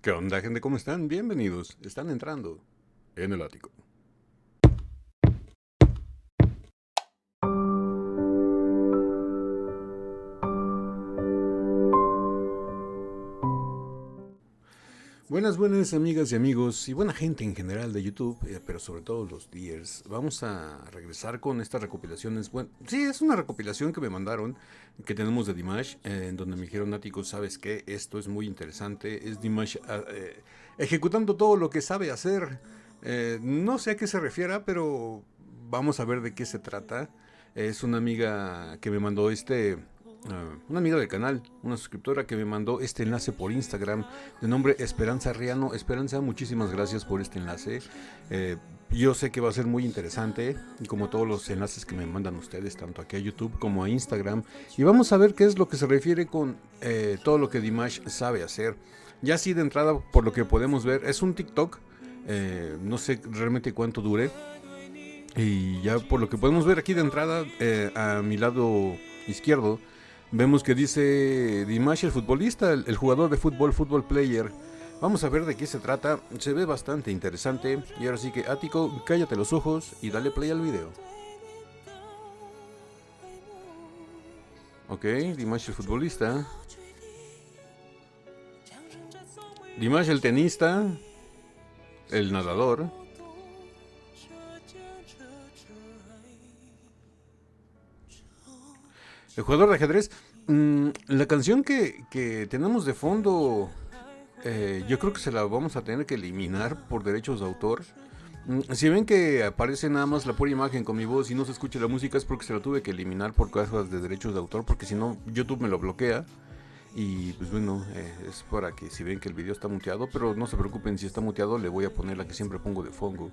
¿Qué onda, gente? ¿Cómo están? Bienvenidos. Están entrando en el ático. Buenas amigas y amigos y buena gente en general de YouTube, pero sobre todo los Deers. Vamos a regresar con estas recopilaciones. Bueno, sí, es una recopilación que me mandaron, que tenemos de Dimash, en donde me dijeron, Ático, ¿sabes qué? Esto es muy interesante. Es Dimash ejecutando todo lo que sabe hacer. No sé a qué se refiera, pero vamos a ver de qué se trata. Es una amiga que me mandó una amiga del canal, una suscriptora que me mandó este enlace por Instagram de nombre Esperanza Riano. Esperanza, muchísimas gracias por este enlace. Yo sé que va a ser muy interesante, y como todos los enlaces que me mandan ustedes, tanto aquí a YouTube como a Instagram. Y vamos a ver qué es lo que se refiere con todo lo que Dimash sabe hacer. Ya así de entrada, por lo que podemos ver, es un TikTok. No sé realmente cuánto dure. Y ya por lo que podemos ver aquí de entrada, a mi lado izquierdo, vemos que dice Dimash el futbolista, el jugador de fútbol, football player. Vamos a ver de qué se trata. Se ve bastante interesante. Y ahora sí que, Ático, cállate los ojos y dale play al video. Ok, Dimash el futbolista. Dimash el tenista. El nadador. El jugador de ajedrez. La canción que tenemos de fondo, yo creo que se la vamos a tener que eliminar por derechos de autor. Si ven que aparece nada más la pura imagen con mi voz y no se escucha la música, es porque se la tuve que eliminar por cosas de derechos de autor, porque si no YouTube me lo bloquea. Y pues bueno, es para que si ven que el video está muteado, pero no se preocupen, si está muteado le voy a poner la que siempre pongo de fondo.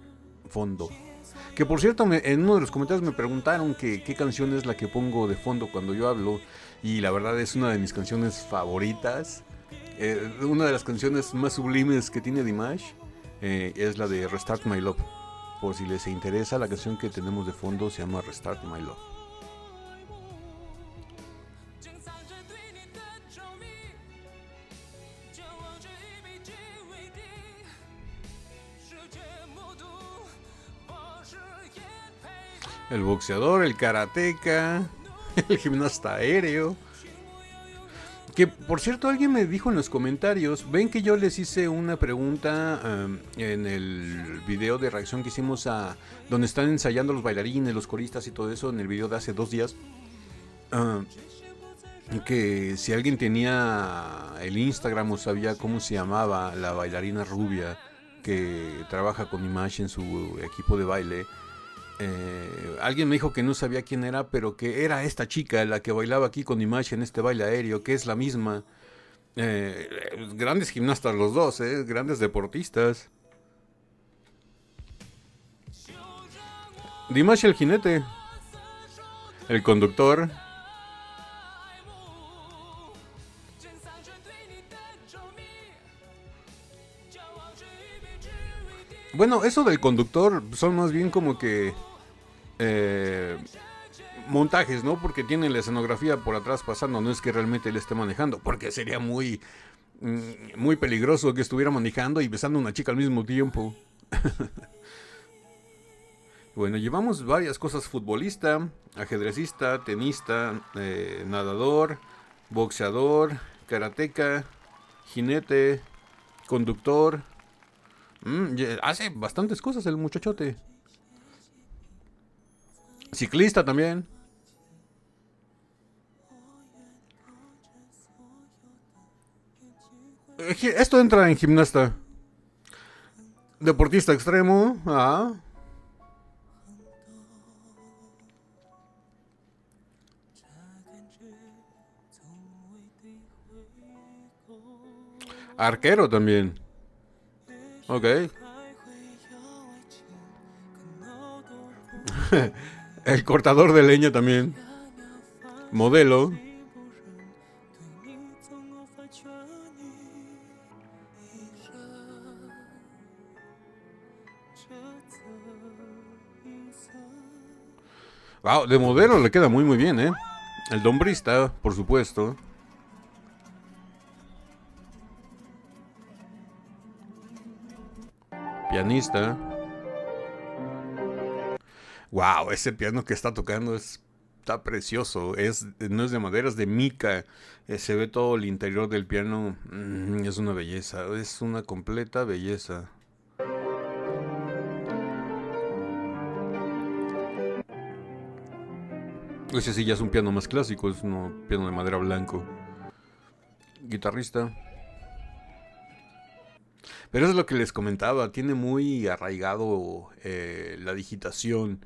Que por cierto, en uno de los comentarios me preguntaron que qué canción es la que pongo de fondo cuando yo hablo. Y la verdad es una de mis canciones favoritas. Una de las canciones más sublimes que tiene Dimash es la de Restart My Love. Por si les interesa, la canción que tenemos de fondo se llama Restart My Love. El boxeador, el karateca, el gimnasta aéreo. Que por cierto, alguien me dijo en los comentarios, ven que yo les hice una pregunta en el video de reacción que hicimos a donde están ensayando los bailarines, los coristas y todo eso, en el video de hace 2 días. Que si alguien tenía el Instagram o sabía cómo se llamaba la bailarina rubia que trabaja con Dimash en su equipo de baile. Alguien me dijo que no sabía quién era, pero que era esta chica la que bailaba aquí con Dimash en este baile aéreo, que es la misma. Grandes gimnastas los dos, grandes deportistas. Dimash el jinete, el conductor. Bueno, eso del conductor son más bien como que montajes, ¿no? Porque tiene la escenografía por atrás pasando, no es que realmente él esté manejando, porque sería muy peligroso que estuviera manejando y besando a una chica al mismo tiempo. Bueno, llevamos varias cosas: futbolista, ajedrecista, tenista, nadador, boxeador, karateca, jinete, conductor. Hace bastantes cosas el muchachote. Ciclista también. Esto entra en gimnasta. Deportista extremo. Arquero también. Ok. El cortador de leña también. Modelo. Wow, de modelo le queda muy bien, ¿eh? El dombrista, por supuesto. Pianista. Wow, ese piano que está tocando está precioso. No es de madera, es de mica. Se ve todo el interior del piano. Es una belleza. Es una completa belleza. Ese sí ya es un piano más clásico. Es un piano de madera blanco. Guitarrista. Pero eso es lo que les comentaba. Tiene muy arraigado la digitación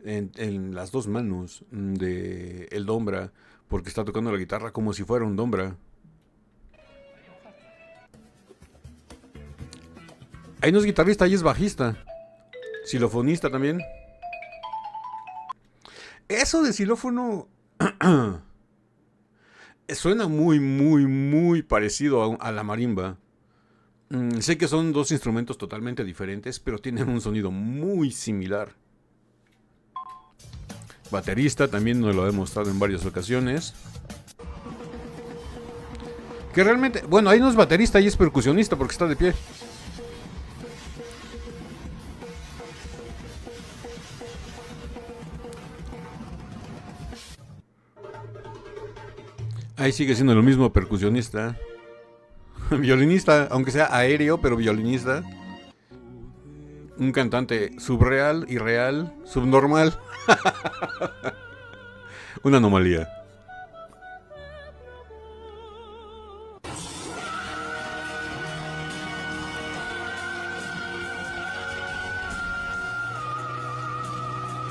en las dos manos de el Dombra. Porque está tocando la guitarra como si fuera un Dombra. Ahí no es guitarrista, ahí es bajista. Xilofonista también. Eso de xilófono suena muy, muy, muy parecido a la marimba. Sé que son dos instrumentos totalmente diferentes, pero tienen un sonido muy similar. Baterista, también nos lo ha demostrado en varias ocasiones. Que realmente, bueno, ahí no es baterista, ahí es percusionista porque está de pie. Ahí sigue siendo lo mismo, percusionista. Violinista, aunque sea aéreo, pero violinista. Un cantante subreal, irreal, subnormal. Una anomalía.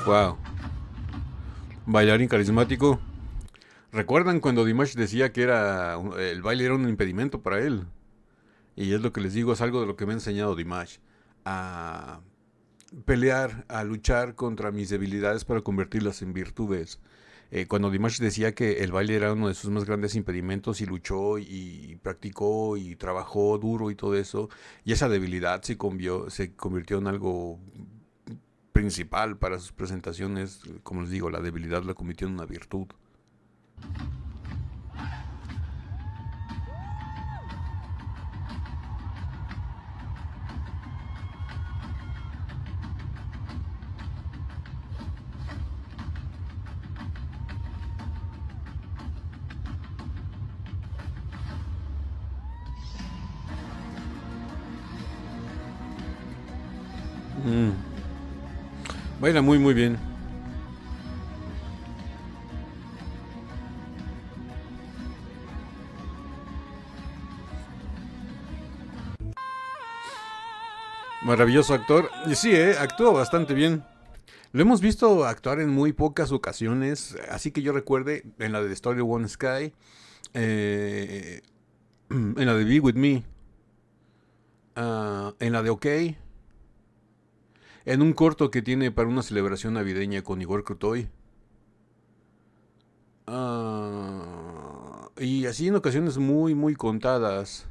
Wow. Bailarín carismático. ¿Recuerdan cuando Dimash decía que el baile era un impedimento para él? Y es lo que les digo, es algo de lo que me ha enseñado Dimash. A pelear, a luchar contra mis debilidades para convertirlas en virtudes. Cuando Dimash decía que el baile era uno de sus más grandes impedimentos y luchó y practicó y trabajó duro y todo eso, y esa debilidad se convirtió en algo principal para sus presentaciones, como les digo, la debilidad la convirtió en una virtud. Mm. Baila muy muy bien. Maravilloso actor. Y sí, actúa bastante bien. Lo hemos visto actuar en muy pocas ocasiones, así que yo recuerde en la de Story One Sky, eh, en la de Be With Me, en la de OK, en un corto que tiene para una celebración navideña con Igor Krutoy. Y así en ocasiones muy, muy contadas.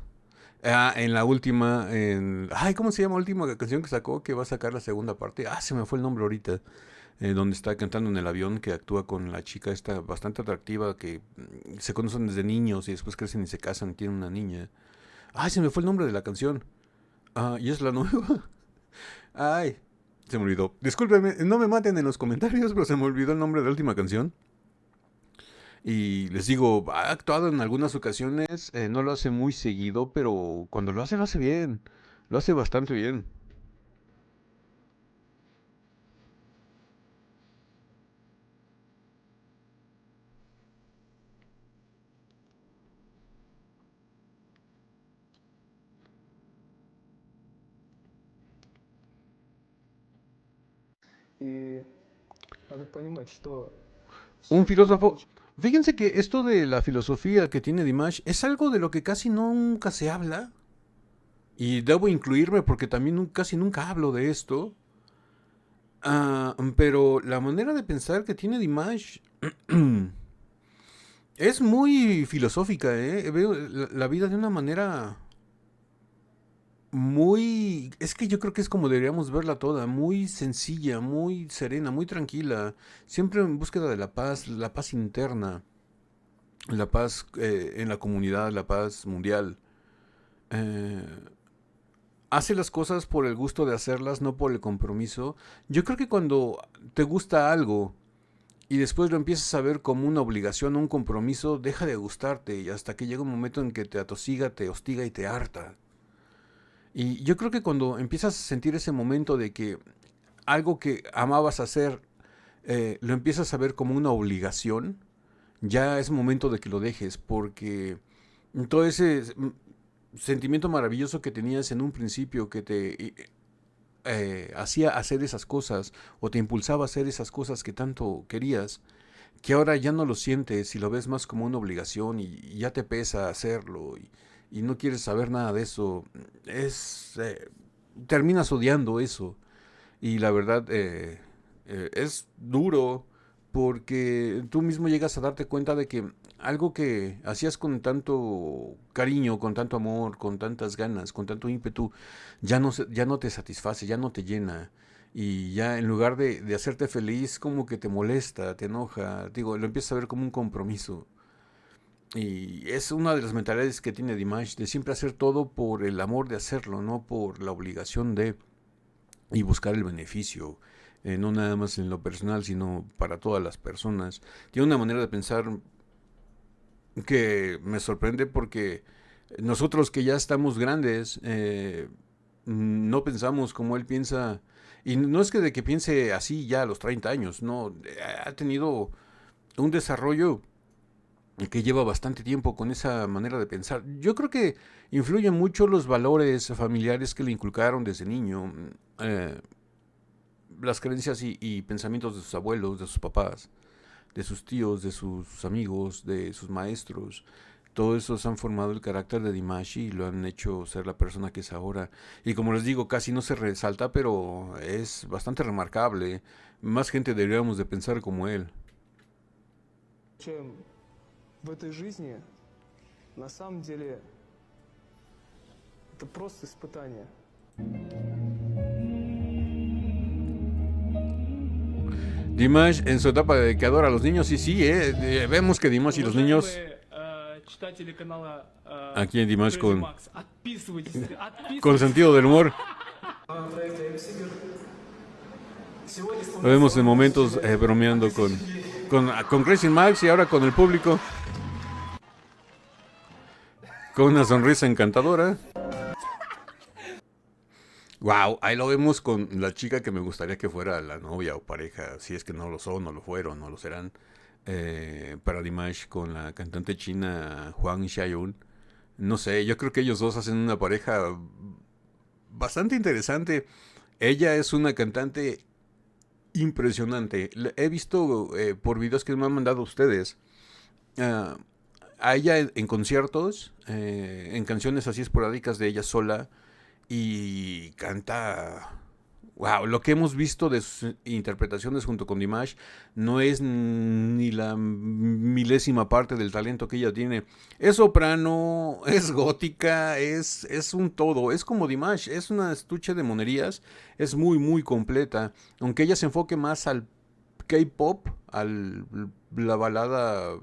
En la última, ay, ¿cómo se llama la última canción que sacó? Que va a sacar la segunda parte. Se me fue el nombre ahorita. Donde está cantando en el avión, que actúa con la chica esta bastante atractiva, que se conocen desde niños y después crecen y se casan y tienen una niña. Ay, se me fue el nombre de la canción. Y es la nueva. Ay, se me olvidó. Discúlpenme, no me maten en los comentarios, pero se me olvidó el nombre de la última canción. Y les digo, ha actuado en algunas ocasiones, no lo hace muy seguido, pero cuando lo hace bien. Lo hace bastante bien. И надо понимать, что Un все filósofo. закончится. Fíjense que esto de la filosofía que tiene Dimash es algo de lo que casi nunca se habla. Y debo incluirme porque también casi nunca hablo de esto. Pero la manera de pensar que tiene Dimash es muy filosófica, ¿eh? Veo la vida de una manera muy... Es que yo creo que es como deberíamos verla toda, muy sencilla, muy serena, muy tranquila, siempre en búsqueda de la paz interna, la paz en la comunidad, la paz mundial. Eh, hace las cosas por el gusto de hacerlas, no por el compromiso. Yo creo que cuando te gusta algo y después lo empiezas a ver como una obligación, un compromiso, deja de gustarte y hasta que llega un momento en que te atosiga, te hostiga y te harta. Y yo creo que cuando empiezas a sentir ese momento de que algo que amabas hacer lo empiezas a ver como una obligación, ya es momento de que lo dejes, porque todo ese sentimiento maravilloso que tenías en un principio que te hacía hacer esas cosas o te impulsaba a hacer esas cosas que tanto querías, que ahora ya no lo sientes y lo ves más como una obligación y ya te pesa hacerlo y no quieres saber nada de eso, es terminas odiando eso y la verdad es duro porque tú mismo llegas a darte cuenta de que algo que hacías con tanto cariño, con tanto amor, con tantas ganas, con tanto ímpetu, ya no te satisface, ya no te llena. Y ya en lugar de hacerte feliz, como que te molesta, te enoja, digo, lo empiezas a ver como un compromiso. Y es una de las mentalidades que tiene Dimash, de siempre hacer todo por el amor de hacerlo, no por la obligación de y buscar el beneficio, no nada más en lo personal, sino para todas las personas. Tiene una manera de pensar que me sorprende porque nosotros que ya estamos grandes, no pensamos como él piensa. Y no es que de que piense así ya a los 30 años, no, ha tenido un desarrollo que lleva bastante tiempo con esa manera de pensar. Yo creo que influyen mucho los valores familiares que le inculcaron desde niño, eh, las creencias y pensamientos de sus abuelos, de sus papás, de sus tíos, de sus amigos, de sus maestros. Todo eso han formado el carácter de Dimash y lo han hecho ser la persona que es ahora. Y como les digo, casi no se resalta, pero es bastante remarcable. Más gente deberíamos de pensar como él. Чем в этой жизни, на самом деле, это просто испытание. Dimash en su etapa de que adora a los niños, y sí, vemos que Dimash y los niños... Читатели канала Aquí en Dimash Crazy con, Max, отписывайтесь, con sentido del humor. Lo vemos en momentos bromeando con Crazy Max y ahora con el público. Con una sonrisa encantadora. Wow, ahí lo vemos con la chica que me gustaría que fuera la novia o pareja, si es que no lo son, no lo fueron, no lo serán. Para Dimash con la cantante china Huang Xiaoyun. No sé, yo creo que ellos dos hacen una pareja bastante interesante. Ella es una cantante impresionante. He visto por videos que me han mandado ustedes a ella en conciertos, en canciones así esporádicas de ella sola y canta. Wow, lo que hemos visto de sus interpretaciones junto con Dimash no es ni la milésima parte del talento que ella tiene. Es soprano, es gótica, es un todo. Es como Dimash, es una estuche de monerías, es muy, muy completa. Aunque ella se enfoque más al K-pop, a la balada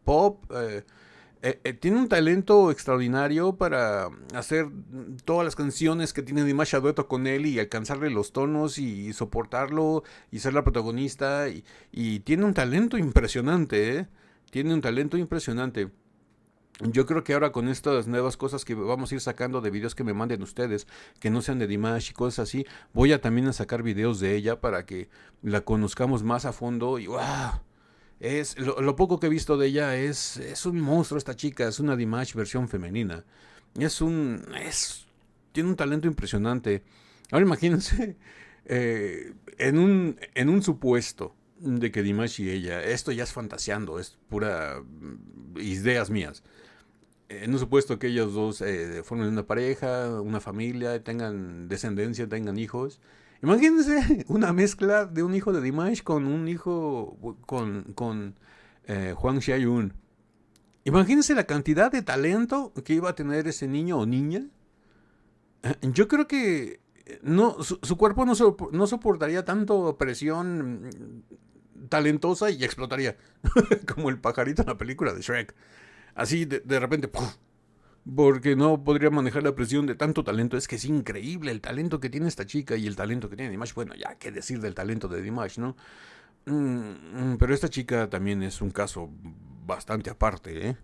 pop. Tiene un talento extraordinario para hacer todas las canciones que tiene Dimash a dueto con él y alcanzarle los tonos y soportarlo y ser la protagonista. Y tiene un talento impresionante, ¿eh? Tiene un talento impresionante. Yo creo que ahora con estas nuevas cosas que vamos a ir sacando de videos que me manden ustedes, que no sean de Dimash y cosas así, voy a también a sacar videos de ella para que la conozcamos más a fondo y ¡wow! Es, lo poco que he visto de ella es un monstruo esta chica, es una Dimash versión femenina. Tiene un talento impresionante. Ahora imagínense, en un supuesto de que Dimash y ella, esto ya es fantaseando, es pura ideas mías. En un supuesto que ellos dos formen una pareja, una familia, tengan descendencia, tengan hijos. Imagínense una mezcla de un hijo de Dimash con un hijo con Huang Xiaoyun. Imagínense la cantidad de talento que iba a tener ese niño o niña. Yo creo que no, su cuerpo no soportaría tanto presión talentosa y explotaría. Como el pajarito en la película de Shrek. Así de repente, ¡puf! porque no podría manejar la presión de tanto talento. Es que es increíble el talento que tiene esta chica y el talento que tiene Dimash. Bueno, ya qué decir del talento de Dimash, ¿no? Pero esta chica también es un caso bastante aparte, ¿eh?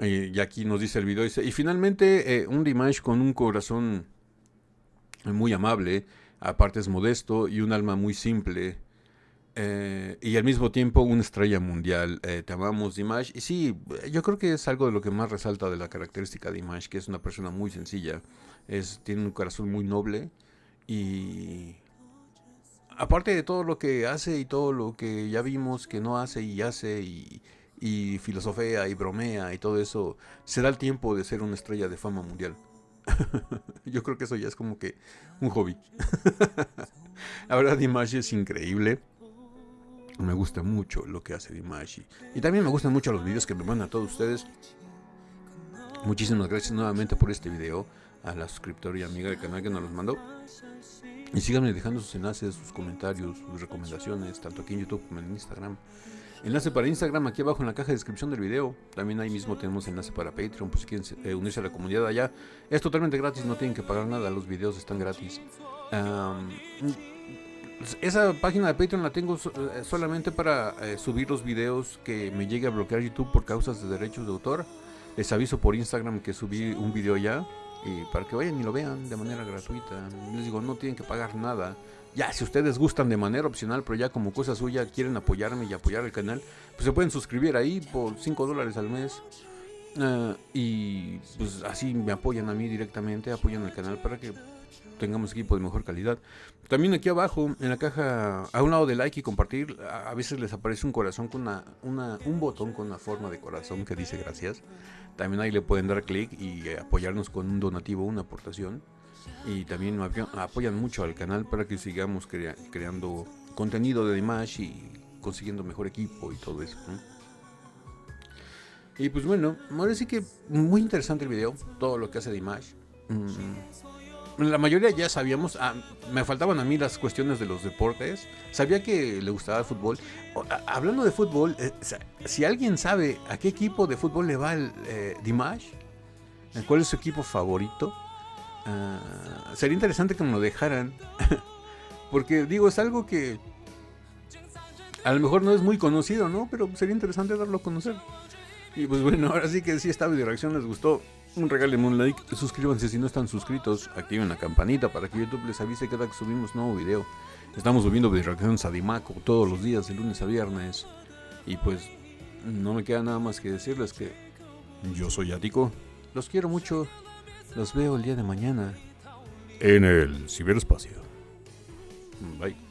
Y aquí nos dice el video, dice, y finalmente un Dimash con un corazón muy amable, aparte es modesto y un alma muy simple, y al mismo tiempo una estrella mundial. Te amamos, Dimash. Y sí, yo creo que es algo de lo que más resalta de la característica de Dimash, que es una persona muy sencilla, tiene un corazón muy noble y... Aparte de todo lo que hace y todo lo que ya vimos que no hace y filosofea y bromea y todo eso, se da el tiempo de ser una estrella de fama mundial. Yo creo que eso ya es como que un hobby. La verdad, Dimash es increíble. Me gusta mucho lo que hace Dimash. Y también me gustan mucho los videos que me mandan a todos ustedes. Muchísimas gracias nuevamente por este video. A la suscriptora y amiga del canal que nos los mandó. Y síganme dejando sus enlaces, sus comentarios, sus recomendaciones, tanto aquí en YouTube como en Instagram. Enlace para Instagram aquí abajo en la caja de descripción del video. También ahí mismo tenemos enlace para Patreon, por si quieren unirse a la comunidad allá. Es totalmente gratis, no tienen que pagar nada, los videos están gratis. Esa página de Patreon la tengo solamente para subir los videos que me llegue a bloquear YouTube por causas de derechos de autor. Les aviso por Instagram que subí un video ya. Y para que vayan y lo vean de manera gratuita. Les digo, no tienen que pagar nada. Ya, si ustedes gustan de manera opcional, pero ya como cosa suya quieren apoyarme y apoyar el canal, pues se pueden suscribir ahí por $5 al mes. Y pues así me apoyan a mí directamente, apoyan al canal para que tengamos equipo de mejor calidad. También aquí abajo, en la caja, a un lado de like y compartir, a veces les aparece un corazón con un botón con una forma de corazón que dice gracias. También ahí le pueden dar clic y apoyarnos con un donativo, una aportación. Y también apoyan mucho al canal para que sigamos creando contenido de Dimash y consiguiendo mejor equipo y todo eso, ¿no? Y pues bueno, ahora sí que muy interesante el video, todo lo que hace Dimash. La mayoría ya sabíamos, me faltaban a mí las cuestiones de los deportes. Sabía que le gustaba el fútbol. Hablando de fútbol, si alguien sabe a qué equipo de fútbol le va el Dimash, cuál es su equipo favorito, sería interesante que me lo dejaran. Porque digo, es algo que a lo mejor no es muy conocido, ¿no? Pero sería interesante darlo a conocer. Y pues bueno, ahora sí que si esta video reacción les gustó, regálenme un like, suscríbanse si no están suscritos, activen la campanita para que YouTube les avise cada que subimos nuevo video. Estamos subiendo video reacciones a Dimaco todos los días, de lunes a viernes. Y pues no me queda nada más que decirles que yo soy Ático, los quiero mucho, los veo el día de mañana en el ciberespacio. Bye.